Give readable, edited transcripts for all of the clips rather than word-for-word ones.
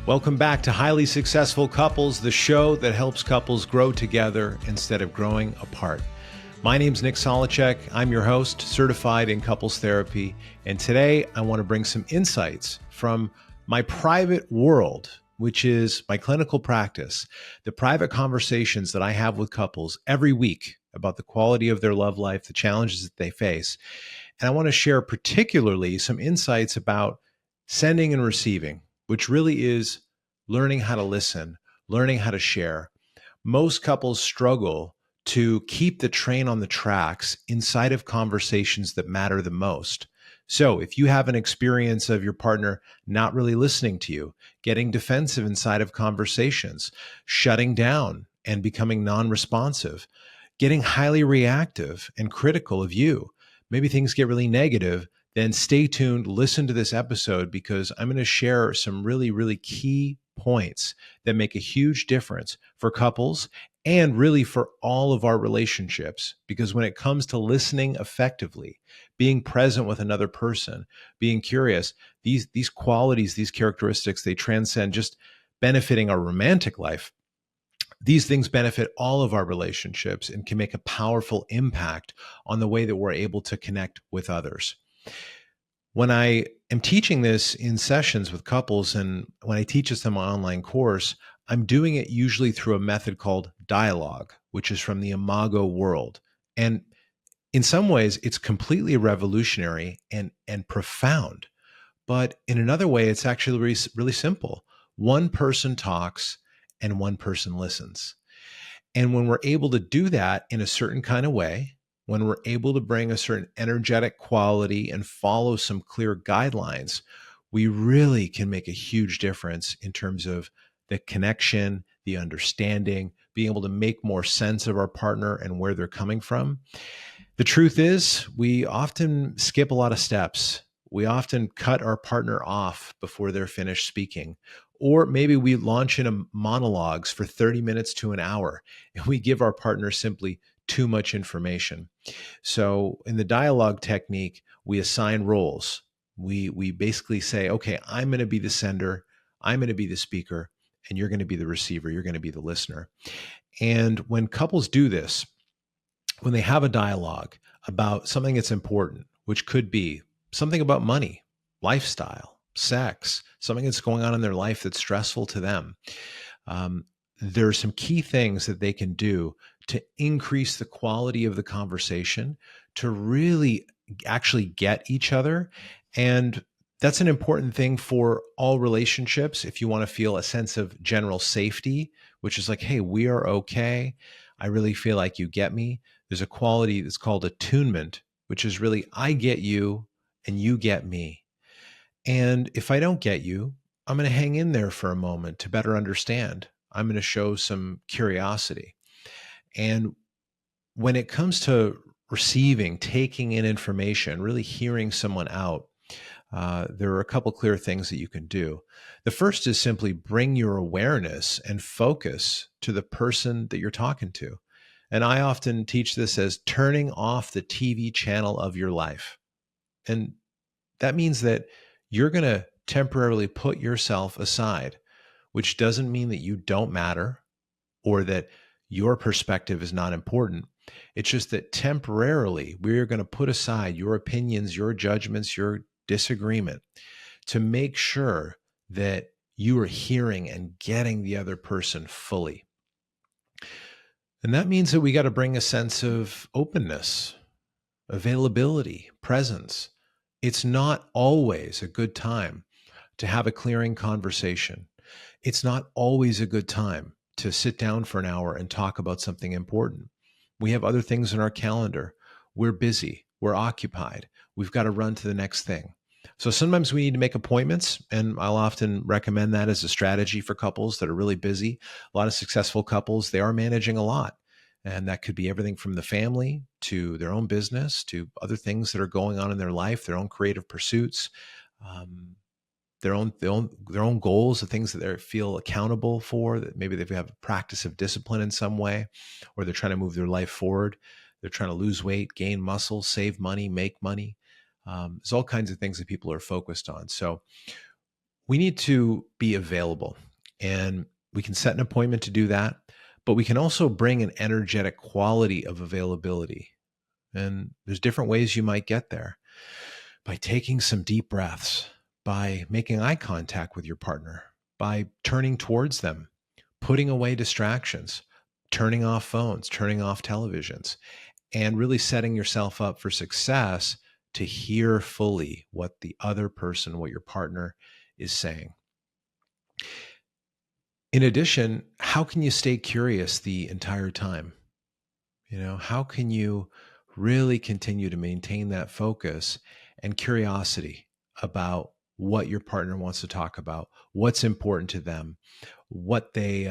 Welcome back to Highly Successful Couples, the show that helps couples grow together instead of growing apart. My name's Nick Solacek. I'm your host, certified in couples therapy. And today I want to bring some insights from my private world, which is my clinical practice, the private conversations that I have with couples every week about the quality of their love life, the challenges that they face. And I want to share particularly some insights about sending and receiving, which really is learning how to listen, learning how to share. Most couples struggle to keep the train on the tracks inside of conversations that matter the most. So if you have an experience of your partner not really listening to you, getting defensive inside of conversations, shutting down and becoming non-responsive, getting highly reactive and critical of you, maybe things get really negative, then stay tuned, listen to this episode, because I'm going to share some really, really key points that make a huge difference for couples and really for all of our relationships. Because when it comes to listening effectively, being present with another person, being curious, these qualities, these characteristics, they transcend just benefiting our romantic life. These things benefit all of our relationships and can make a powerful impact on the way that we're able to connect with others. When I am teaching this in sessions with couples and when I teach this in my online course, I'm doing it usually through a method called dialogue, which is from the Imago world. And in some ways, it's completely revolutionary and profound. But in another way, it's actually really simple. One person talks and one person listens. And when we're able to do that in a certain kind of way, when we're able to bring a certain energetic quality and follow some clear guidelines, we really can make a huge difference in terms of the connection, the understanding, being able to make more sense of our partner and where they're coming from. The truth is, we often skip a lot of steps. We often cut our partner off before they're finished speaking. Or maybe we launch into monologues for 30 minutes to an hour, and we give our partner simply too much information. So in the dialogue technique, we assign roles. We basically say, okay, I'm going to be the sender, I'm going to be the speaker, and you're going to be the receiver, you're going to be the listener. And when couples do this, when they have a dialogue about something that's important, which could be something about money, lifestyle, sex, something that's going on in their life that's stressful to them, there are some key things that they can do to increase the quality of the conversation, to really actually get each other. And that's an important thing for all relationships. If you want to feel a sense of general safety, which is like, hey, we are okay. I really feel like you get me. There's a quality that's called attunement, which is really, I get you and you get me. And if I don't get you, I'm going to hang in there for a moment to better understand. I'm going to show some curiosity. And when it comes to receiving, taking in information, really hearing someone out, there are a couple clear things that you can do. The first is simply bring your awareness and focus to the person that you're talking to. And I often teach this as turning off the TV channel of your life. And that means that you're going to temporarily put yourself aside, which doesn't mean that you don't matter or that your perspective is not important. It's just that temporarily we're going to put aside your opinions, your judgments, your disagreement to make sure that you are hearing and getting the other person fully. And that means that we got to bring a sense of openness, availability, presence. It's not always a good time to have a clearing conversation. It's not always a good time to sit down for an hour and talk about something important. We have other things in our calendar. We're busy. We're occupied. We've got to run to the next thing. So sometimes we need to make appointments, and I'll often recommend that as a strategy for couples that are really busy. A lot of successful couples, they are managing a lot. And that could be everything from the family to their own business to other things that are going on in their life, their own creative pursuits, their own goals, the things that they feel accountable for, that maybe they have a practice of discipline in some way, or they're trying to move their life forward. They're trying to lose weight, gain muscle, save money, make money. There's all kinds of things that people are focused on. So we need to be available, and we can set an appointment to do that, but we can also bring an energetic quality of availability. And there's different ways you might get there: by taking some deep breaths, by making eye contact with your partner, by turning towards them, putting away distractions, turning off phones, turning off televisions, and really setting yourself up for success to hear fully what the other person, what your partner is saying. In addition, how can you stay curious the entire time? How can you really continue to maintain that focus and curiosity about what your partner wants to talk about, what's important to them, what they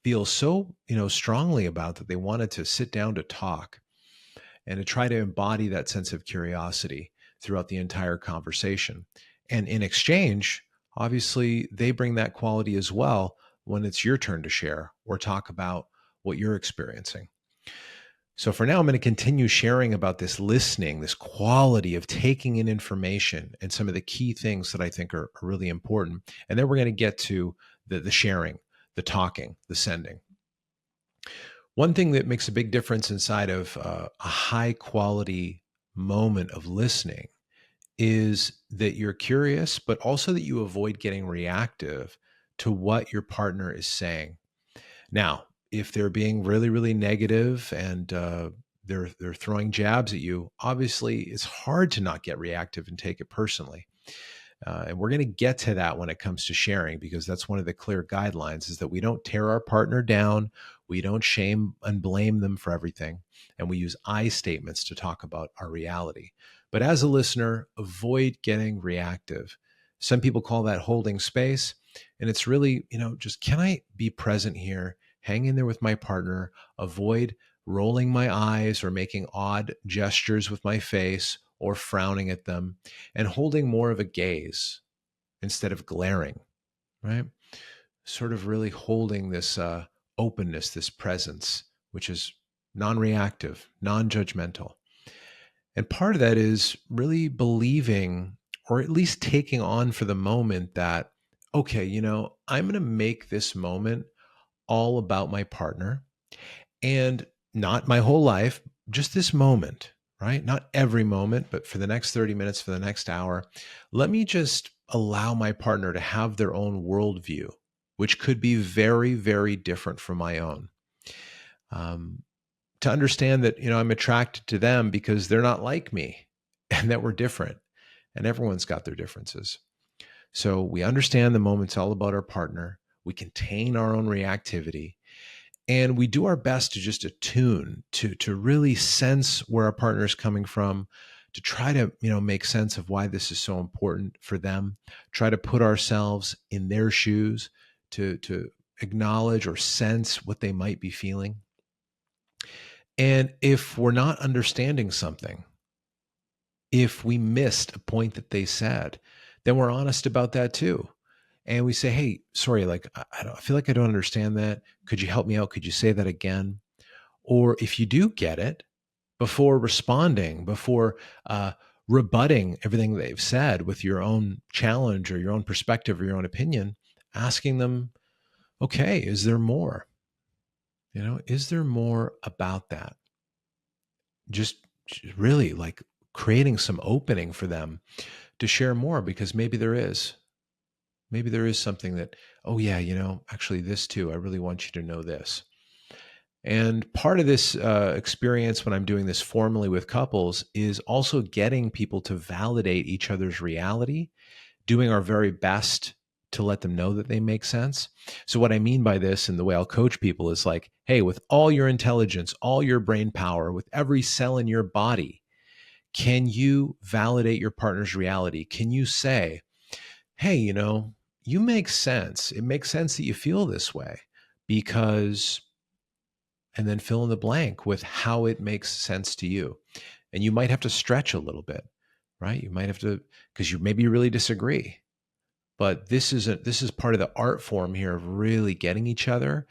feel so strongly about that they wanted to sit down to talk, and to try to embody that sense of curiosity throughout the entire conversation. And in exchange, obviously, they bring that quality as well when it's your turn to share or talk about what you're experiencing. So for now, I'm going to continue sharing about this listening, this quality of taking in information, and some of the key things that I think are really important. And then we're going to get to the sharing, the talking, the sending. One thing that makes a big difference inside of a high quality moment of listening is that you're curious, but also that you avoid getting reactive to what your partner is saying. Now, if they're being really, really negative and they're throwing jabs at you, obviously it's hard to not get reactive and take it personally. And we're going to get to that when it comes to sharing, because that's one of the clear guidelines, is that we don't tear our partner down. We don't shame and blame them for everything. And we use I statements to talk about our reality. But as a listener, avoid getting reactive. Some people call that holding space. And it's really, just, can I be present here, hang in there with my partner, avoid rolling my eyes or making odd gestures with my face or frowning at them, and holding more of a gaze instead of glaring, right? Sort of really holding this openness, this presence, which is non-reactive, non-judgmental. And part of that is really believing, or at least taking on for the moment, that, okay, I'm going to make this moment all about my partner, and not my whole life, just this moment, right? Not every moment, but for the next 30 minutes, for the next hour, let me just allow my partner to have their own worldview, which could be very, very different from my own. To understand that, I'm attracted to them because they're not like me and that we're different, and everyone's got their differences. So we understand the moment's all about our partner. We contain our own reactivity, and we do our best to just attune to really sense where our partner is coming from, to try to, make sense of why this is so important for them, try to put ourselves in their shoes, to acknowledge or sense what they might be feeling. And if we're not understanding something, if we missed a point that they said, then we're honest about that too. And we say, hey, sorry, like, I feel like I don't understand that. Could you help me out? Could you say that again? Or if you do get it, before responding, before rebutting everything they've said with your own challenge or your own perspective or your own opinion, asking them, okay, is there more? Is there more about that? Just really like creating some opening for them to share more, because maybe there is. Maybe there is something that, oh yeah, actually this too, I really want you to know this. And part of this experience when I'm doing this formally with couples is also getting people to validate each other's reality, doing our very best to let them know that they make sense. So what I mean by this, and the way I'll coach people, is like, hey, with all your intelligence, all your brain power, with every cell in your body, can you validate your partner's reality? Can you say, hey, you make sense. It makes sense that you feel this way because, and then fill in the blank with how it makes sense to you. And you might have to stretch a little bit, right? You might have to, because you maybe really disagree. But this is part of the art form here of really getting each other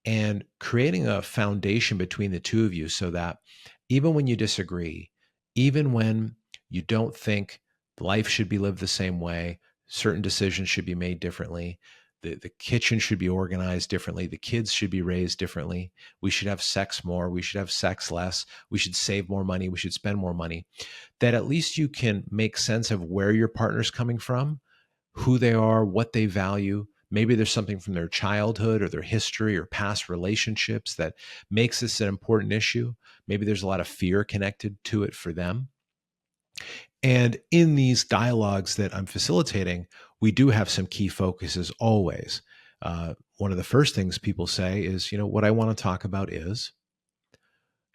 and creating a foundation between the two of you, so that even when you disagree, even when you don't think life should be lived the same way, Certain decisions should be made differently. The kitchen should be organized differently. The kids should be raised differently. We should have sex more. We should have sex less. We should save more money. We should spend more money. That at least you can make sense of where your partner's coming from, who they are, what they value. Maybe there's something from their childhood or their history or past relationships that makes this an important issue. Maybe there's a lot of fear connected to it for them. And in these dialogues that I'm facilitating, we do have some key focuses always. One of the first things people say is, what I want to talk about is,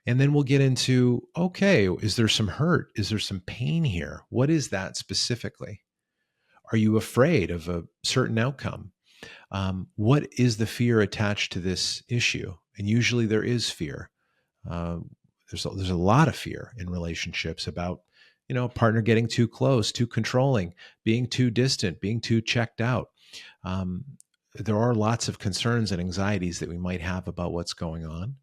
and then we'll get into, okay, is there some hurt? Is there some pain here? What is that specifically? Are you afraid of a certain outcome? What is the fear attached to this issue? And usually there is fear. There's a lot of fear in relationships about, a partner getting too close, too controlling, being too distant, being too checked out. There are lots of concerns and anxieties that we might have about what's going on.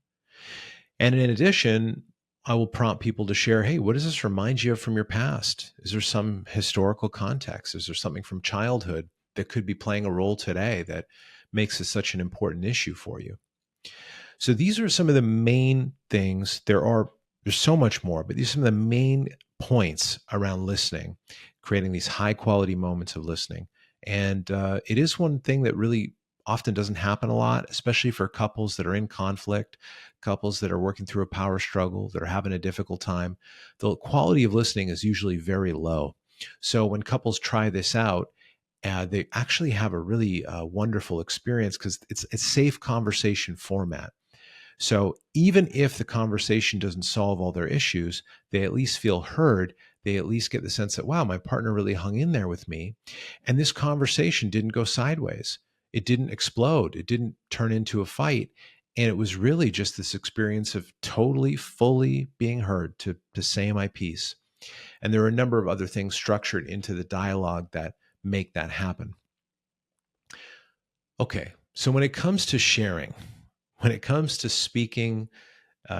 And in addition, I will prompt people to share, hey, what does this remind you of from your past? Is there some historical context? Is there something from childhood that could be playing a role today that makes this such an important issue for you? So these are some of the main things. There's so much more, but these are some of the main points around listening, creating these high quality moments of listening. And it is one thing that really often doesn't happen a lot, especially for couples that are in conflict, couples that are working through a power struggle, that are having a difficult time. The quality of listening is usually very low. So when couples try this out, they actually have a really wonderful experience because it's a safe conversation format. So even if the conversation doesn't solve all their issues, they at least feel heard. They at least get the sense that, wow, my partner really hung in there with me. And this conversation didn't go sideways. It didn't explode. It didn't turn into a fight. And it was really just this experience of totally, fully being heard to say my piece. And there are a number of other things structured into the dialogue that make that happen. Okay, so when it comes to sharing, when it comes to speaking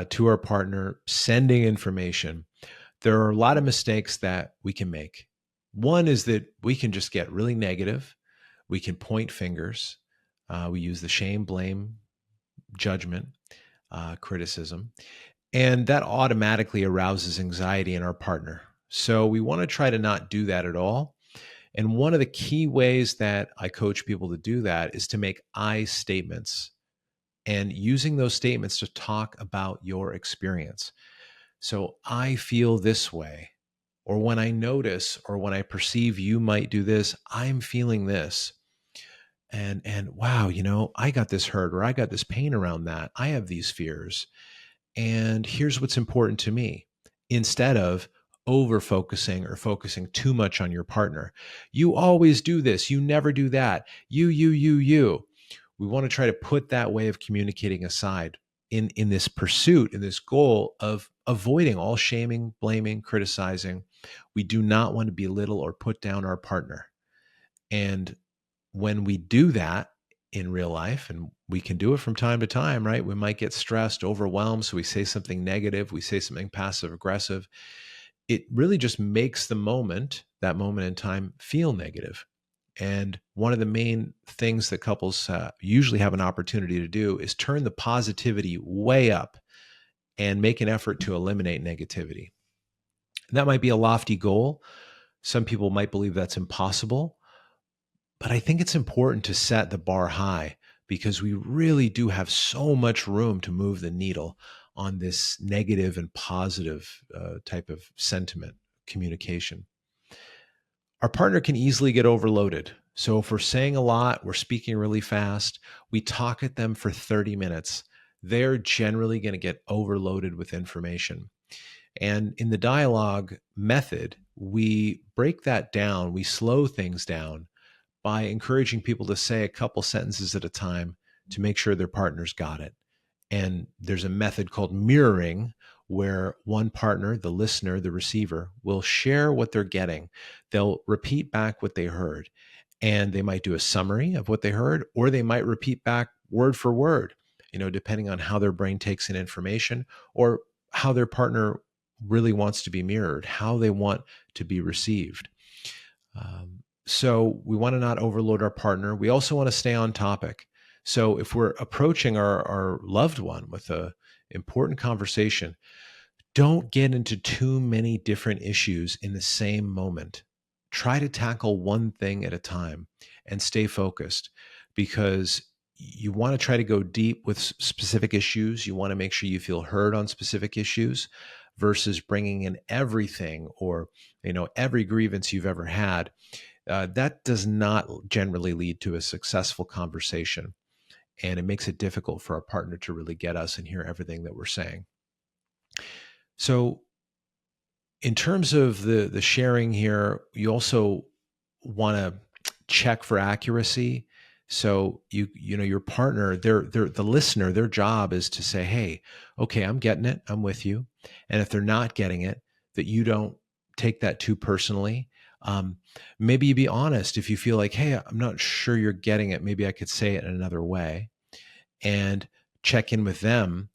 to our partner, sending information, there are a lot of mistakes that we can make. One is that we can just get really negative. We can point fingers. We use the shame, blame, judgment, criticism, and that automatically arouses anxiety in our partner. So we want to try to not do that at all. And one of the key ways that I coach people to do that is to make I statements and using those statements to talk about your experience. So I feel this way, or when I notice, or when I perceive you might do this, I'm feeling this. And wow, I got this hurt, or I got this pain around that. I have these fears. And here's what's important to me. Instead of over focusing or focusing too much on your partner. You always do this. You never do that. You. We want to try to put that way of communicating aside in this pursuit, in this goal of avoiding all shaming, blaming, criticizing. We do not want to belittle or put down our partner. And when we do that in real life, and we can do it from time to time, right? We might get stressed, overwhelmed. So we say something negative, we say something passive aggressive. It really just makes that moment in time, feel negative. And one of the main things that couples usually have an opportunity to do is turn the positivity way up and make an effort to eliminate negativity. And that might be a lofty goal. Some people might believe that's impossible, but I think it's important to set the bar high because we really do have so much room to move the needle on this negative and positive type of sentiment communication. Our partner can easily get overloaded. So if we're saying a lot, we're speaking really fast, we talk at them for 30 minutes, they're generally going to get overloaded with information. And in the dialogue method, we break that down, we slow things down by encouraging people to say a couple sentences at a time to make sure their partner's got it. And there's a method called mirroring where one partner, the listener, the receiver, will share what they're getting. They'll repeat back what they heard. And they might do a summary of what they heard, or they might repeat back word for word, depending on how their brain takes in information or how their partner really wants to be mirrored, how they want to be received. So we want to not overload our partner. We also want to stay on topic. So if we're approaching our loved one with a important conversation, don't get into too many different issues in the same moment. Try to tackle one thing at a time and stay focused, because you want to try to go deep with specific issues. You want to make sure you feel heard on specific issues versus bringing in everything, or every grievance you've ever had. That does not generally lead to a successful conversation, and it makes it difficult for our partner to really get us and hear everything that we're saying. So in terms of the sharing here, you also want to check for accuracy. So your partner, they're the listener, their job is to say, hey, okay, I'm getting it, I'm with you. And if they're not getting it, that you don't take that too personally. Maybe you be honest. If you feel like, hey, I'm not sure you're getting it, maybe I could say it in another way, and check in with them.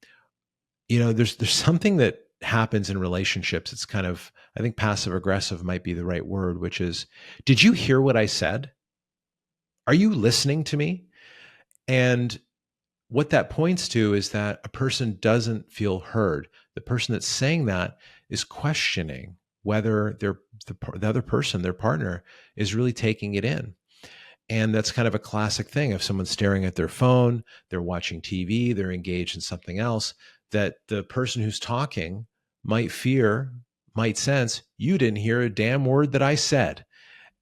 There's something that happens in relationships. It's kind of, I think passive aggressive might be the right word, which is, did you hear what I said? Are you listening to me? And what that points to is that a person doesn't feel heard. The person that's saying that is questioning whether the other person, their partner, is really taking it in. And that's kind of a classic thing. If someone's staring at their phone, they're watching TV, they're engaged in something else, that the person who's talking might sense, you didn't hear a damn word that I said.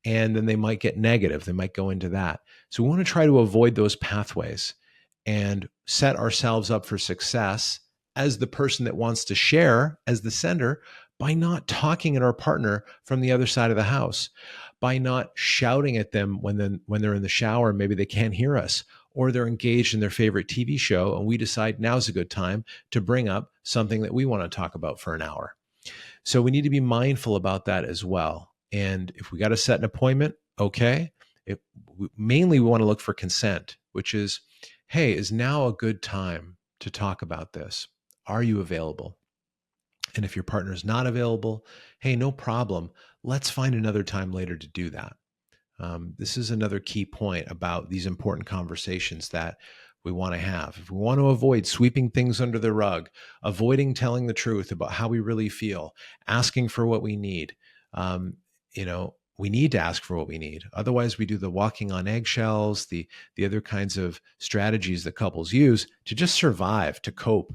And then they might get negative. They might go into that. So we want to try to avoid those pathways and set ourselves up for success as the person that wants to share, as the sender, by not talking at our partner from the other side of the house, by not shouting at them when they're in the shower, maybe they can't hear us, or they're engaged in their favorite TV show, and we decide now's a good time to bring up something that we want to talk about for an hour. So we need to be mindful about that as well. And if we got to set an appointment, okay. Mainly we want to look for consent, which is, hey, is now a good time to talk about this? Are you available? And if your partner is not available, hey, no problem. Let's find another time later to do that. This is another key point about these important conversations that we want to have. If we want to avoid sweeping things under the rug, avoiding telling the truth about how we really feel, asking for what we need, we need to ask for what we need. Otherwise, we do the walking on eggshells, the other kinds of strategies that couples use to just survive, to cope,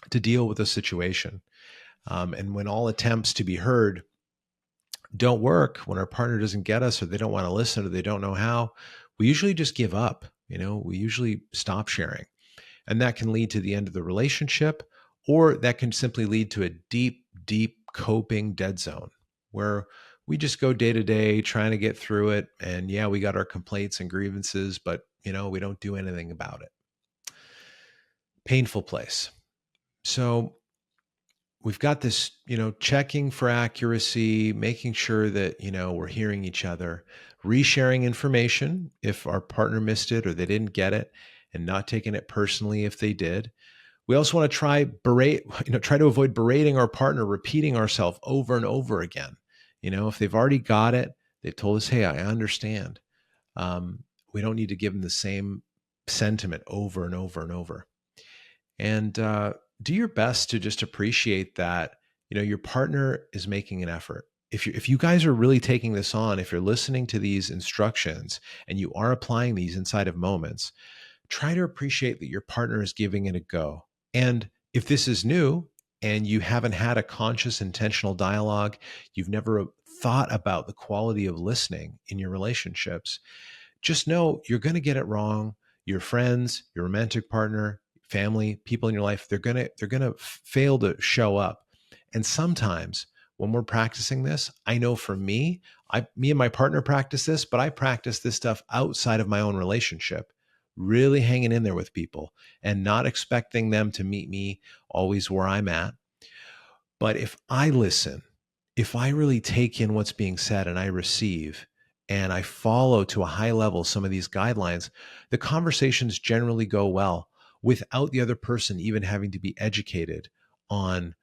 to deal with a situation. And when all attempts to be heard don't work, when our partner doesn't get us, or they don't want to listen, or they don't know how, we usually just give up. We usually stop sharing. And that can lead to the end of the relationship, or that can simply lead to a deep, deep coping dead zone where we just go day to day trying to get through it. And yeah, we got our complaints and grievances, but we don't do anything about it. Painful place. So we've got this, checking for accuracy, making sure that, we're hearing each other, resharing information if our partner missed it or they didn't get it, and not taking it personally if they did. We also want to try to avoid berating our partner, repeating ourselves over and over again. If they've already got it, they've told us, hey, I understand. We don't need to give them the same sentiment over and over and over. And do your best to just appreciate that, your partner is making an effort. If you guys are really taking this on, if you're listening to these instructions and you are applying these inside of moments, try to appreciate that your partner is giving it a go. And if this is new and you haven't had a conscious, intentional dialogue, you've never thought about the quality of listening in your relationships, just know you're going to get it wrong. Your friends, your romantic partner, family, people in your life, they're going to fail to show up. And sometimes when we're practicing this, I know for me and my partner practice this, but I practice this stuff outside of my own relationship, really hanging in there with people and not expecting them to meet me always where I'm at. But if I listen, if I really take in what's being said and I receive, and I follow to a high level some of these guidelines, the conversations generally go well without the other person even having to be educated on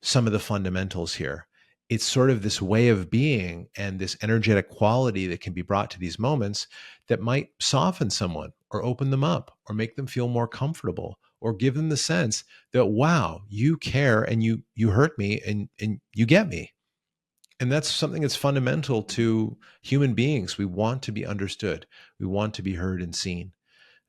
some of the fundamentals here. it's sort of this way of being and this energetic quality that can be brought to these moments that might soften someone or open them up or make them feel more comfortable or give them the sense that, wow, you care and you hurt me and you get me. And that's something that's fundamental to human beings. We want to be understood. We want to be heard and seen,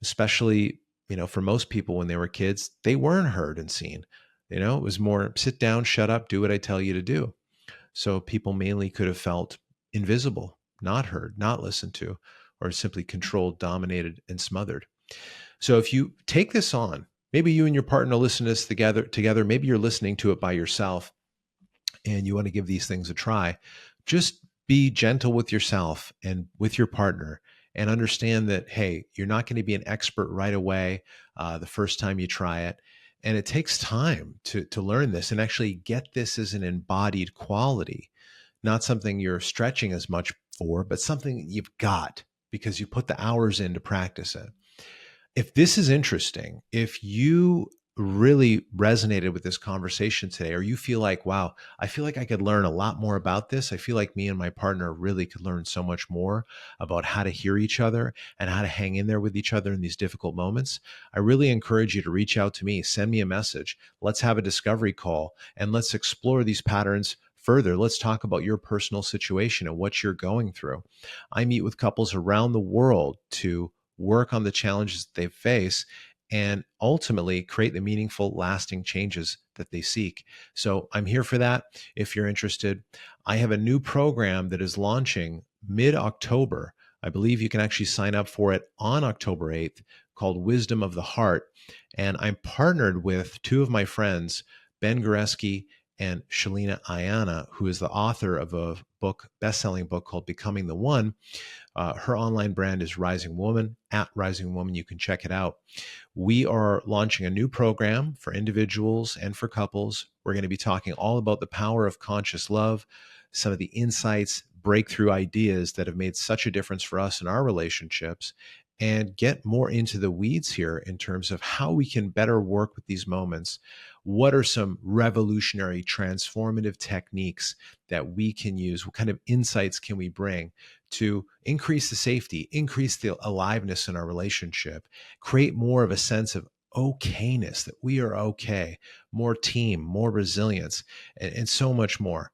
especially, for most people when they were kids, they weren't heard and seen. It was more sit down, shut up, do what I tell you to do. So people mainly could have felt invisible, not heard, not listened to, or simply controlled, dominated, and smothered. So if you take this on, maybe you and your partner listen to this together, maybe you're listening to it by yourself and you want to give these things a try, just be gentle with yourself and with your partner and understand that, hey, you're not going to be an expert right away the first time you try it. And it takes time to learn this and actually get this as an embodied quality, not something you're stretching as much for, but something you've got because you put the hours in to practice it. If this is interesting, if you really resonated with this conversation today, or you feel like, wow, I feel like I could learn a lot more about this. I feel like me and my partner really could learn so much more about how to hear each other and how to hang in there with each other in these difficult moments. I really encourage you to reach out to me, send me a message. Let's have a discovery call and let's explore these patterns further. Let's talk about your personal situation and what you're going through. I meet with couples around the world to work on the challenges that they face and ultimately create the meaningful, lasting changes that they seek. So I'm here for that. If you're interested, I have a new program that is launching mid-October. I believe you can actually sign up for it on October 8th, called Wisdom of the Heart. And I'm partnered with two of my friends, Ben Goreski and Shalina Ayana, who is the author of a best-selling book called Becoming the One. Her online brand is Rising Woman, at Rising Woman. You can check it out. We are launching a new program for individuals and for couples. We're going to be talking all about the power of conscious love, some of the insights, breakthrough ideas that have made such a difference for us in our relationships, and get more into the weeds here in terms of how we can better work with these moments. What are some revolutionary, transformative techniques that we can use? What kind of insights can we bring to increase the safety, increase the aliveness in our relationship, create more of a sense of okayness, that we are okay, more team, more resilience, and so much more.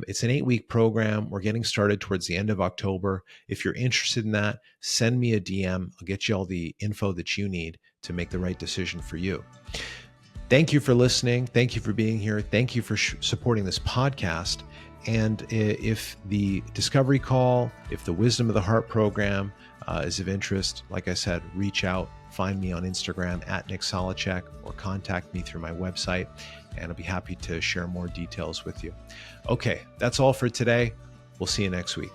It's an 8-week program. We're getting started towards the end of October. If you're interested in that, send me a DM. I'll get you all the info that you need to make the right decision for you. Thank you for listening. Thank you for being here. Thank you for supporting this podcast. And if the discovery call, if the Wisdom of the Heart program is of interest, like I said, reach out, find me on Instagram at Nick Solacek, or contact me through my website, and I'll be happy to share more details with you. Okay, that's all for today. We'll see you next week.